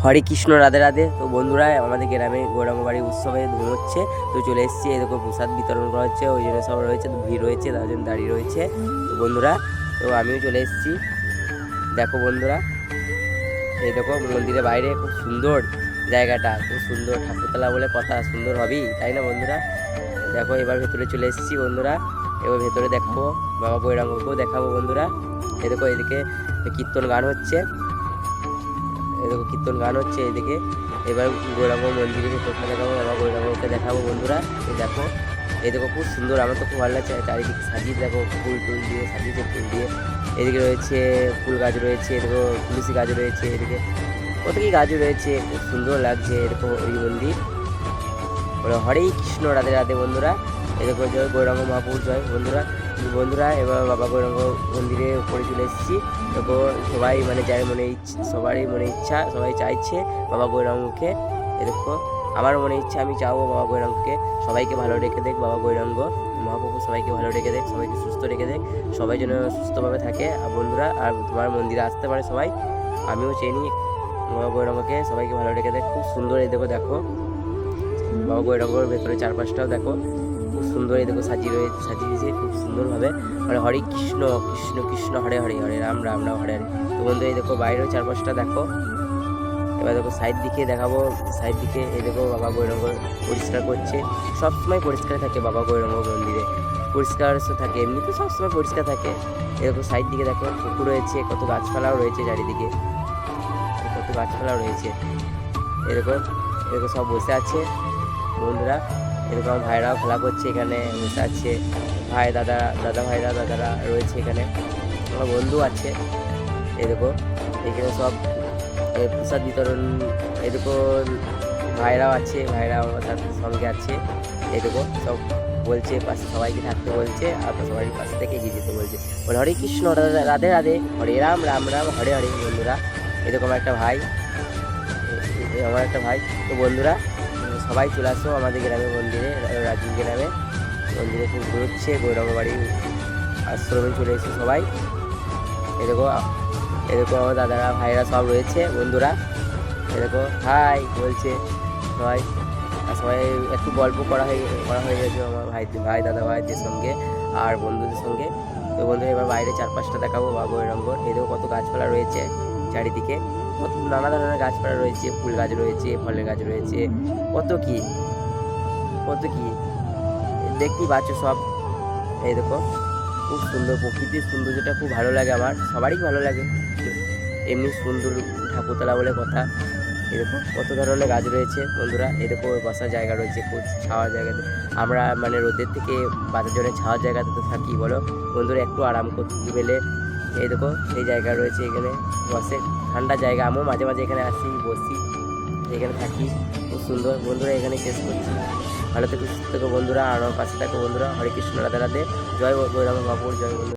হরে কৃষ্ণ, রাধে রাধে। তো বন্ধুরা, আমাদের গ্রামে গৌরাঙ্গ বাড়ি উৎসবে ধুম হচ্ছে, তো চলে এসেছি। এরকম প্রসাদ বিতরণ করা হচ্ছে, ওই জন্য সব রয়েছে, তো ভিড় রয়েছে, তার জন্য দাঁড়িয়ে রয়েছে। তো বন্ধুরা, তো আমিও চলে এসেছি। দেখো বন্ধুরা, এই দেখো মন্দিরের বাইরে খুব সুন্দর জায়গাটা, খুব সুন্দর। ঠাকুরতলা বলে কথা, সুন্দর হবেই, তাই না বন্ধুরা? দেখো এবার ভেতরে চলে এসেছি বন্ধুরা। এবার ভেতরে দেখাবো, বাবা গৌরাঙ্গকেও দেখাবো বন্ধুরা। এই দেখো এদিকে কীর্তন গান হচ্ছে, এদিকে কীর্তন গান হচ্ছে এদিকে। এবার গৌরাঙ্গ মন্দিরের ভেতরটা দেখাবো, বাবা গৌরাঙ্গকে দেখাবো বন্ধুরা। এই দেখো, এই দেখো খুব সুন্দর, আমার তো খুব ভালো লাগছে। চারিদিকে সাজিয়ে দেখো, ফুল টুল দিয়ে সাজিয়েছে, ফুল দিয়ে। এদিকে রয়েছে ফুল গাছ রয়েছে, এদিকে তুলসী গাছ রয়েছে, এদিকে কত কি গাছ রয়েছে, খুব সুন্দর লাগছে। এরকম এই মন্দির বলে হরেই কৃষ্ণ, রাধে রাধে বন্ধুরা। এরকম জয় গৌরাঙ্গ মহাপুর জয় বন্ধুরা। এবার বাবা গৌরাঙ্গ মন্দিরে উপরে চলে এসেছি। দেখো সবাই মানে যার সবারই মনে ইচ্ছা, সবাই চাইছে বাবা গৌরাঙ্গকে। দেখো আমার মনে ইচ্ছা, আমি চাবো বাবা গৌরাঙ্গকে সবাইকে ভালো রেখে দেখ, বাবা গৌরাঙ্গ মহাপ্রভু সবাইকে ভালো রেখে দেখ, সবাইকে সুস্থ রেখে দেখ, সবাই যেন সুস্থভাবে থাকে বন্ধুরা। আর তোমার মন্দিরে আসতে পারে সবাই, আমিও চিনি বাবা গৌরাঙ্গকে, সবাইকে ভালো রেখে দেখ। খুব সুন্দর এই দেখো, দেখো বাবা গৌরাঙ্গর ভেতরে চারপাশটাও দেখো খুব সুন্দর। এই দেখো সাজিয়েছে খুব সুন্দরভাবে, মানে হরে কৃষ্ণ কৃষ্ণ কৃষ্ণ হরে হরে, হরে রাম রাম রাম হরে হরে। তো বন্ধু এই দেখো বাইরেও চারপাশটা দেখো। এবার দেখো সাইড দিকে দেখাবো, সাইড দিকে এই দেখো বাবা গৌরাঙ্গ পরিষ্কার করছে। সবসময় পরিষ্কার থাকে বাবা গৌরাঙ্গ মন্দিরে, পরিষ্কার থাকে, এমনিতে সবসময় পরিষ্কার থাকে। এরকম সাইড দিকে দেখো পুকুর রয়েছে, কত গাছপালাও রয়েছে চারিদিকে, কত গাছপালাও রয়েছে। এরকম এরকম সব বসে আছে বন্ধুরা। এরকম ভাইরাও খেলা করছে, এখানে বসে আছে ভাই দাদারা রয়েছে এখানে, আমার বন্ধু আছে। এরকম এখানে সব প্রসাদ বিতরণ, এরকম ভাইরাও আছে, ভাইরাও তার সঙ্গে আছে। এরকম সব বলছে, পাশে সবাইকে থাকতে বলছে, আর সবাই পাশে থেকে এগিয়ে যেতে বলছে। বলে হরে কৃষ্ণ, রাধে রাধে, হরে রাম রাম রাম হরে হরে বন্ধুরা। এরকম একটা ভাই, আমার একটা ভাই। তো বন্ধুরা সবাই চলে আসো আমাদের গ্রামে মন্দিরে, রাজীব গ্রামে মন্দিরে খুব ঘুরছে, গৌরাঙ্গ বাড়ি আশ্রমে চলে এসে সবাই। এরকম আমার দাদারা ভাইরা সব রয়েছে বন্ধুরা। এরকম হাই বলছে সবাই, আর সবাই একটু গল্প করা হয়ে গেছে আমার ভাই দাদা ভাইদের সঙ্গে আর বন্ধুদের সঙ্গে। তো বন্ধুরা এবার বাইরে চারপাশটা দেখাবো বাবা গৌরাঙ্গর। এরকম কত গাছপালা রয়েছে চারিদিকে, কত নানা ধরনের গাছপালা রয়েছে, ফুল গাছ রয়েছে, ফলের গাছ রয়েছে, কত কি দেখতেই পাচ্ছ সব। এই দেখো খুব সুন্দর, প্রকৃতির সৌন্দর্যটা খুব ভালো লাগে, আমার সবারই ভালো লাগে। এমনি সুন্দর ঠাকুরতলা বলে কথা। এরকম কত ধরনের গাছ রয়েছে বন্ধুরা। এরকম বসার জায়গা রয়েছে, খুব ছাওয়ার জায়গাতে। আমরা মানে রোদের থেকে বাঁচার জন্য ছাওয়ার জায়গাতে তো থাকি বলো বন্ধুরা, একটু আরাম করতে পেলে। এই দেখো এই জায়গা রয়েছে, এখানে বসে, ঠান্ডা জায়গা। আমিও মাঝে মাঝে এখানে আসি, বসি, এখানে থাকি, খুব সুন্দর বন্ধুরা। এখানে শেষ করছি, ভালো থেকে সুস্থ থেকো বন্ধুরা, আর আমার পাশে থাকো বন্ধুরা। হরে কৃষ্ণ, রাধে রাধে, জয় গৌরাঙ্গ বাপুর জয় বন্ধু।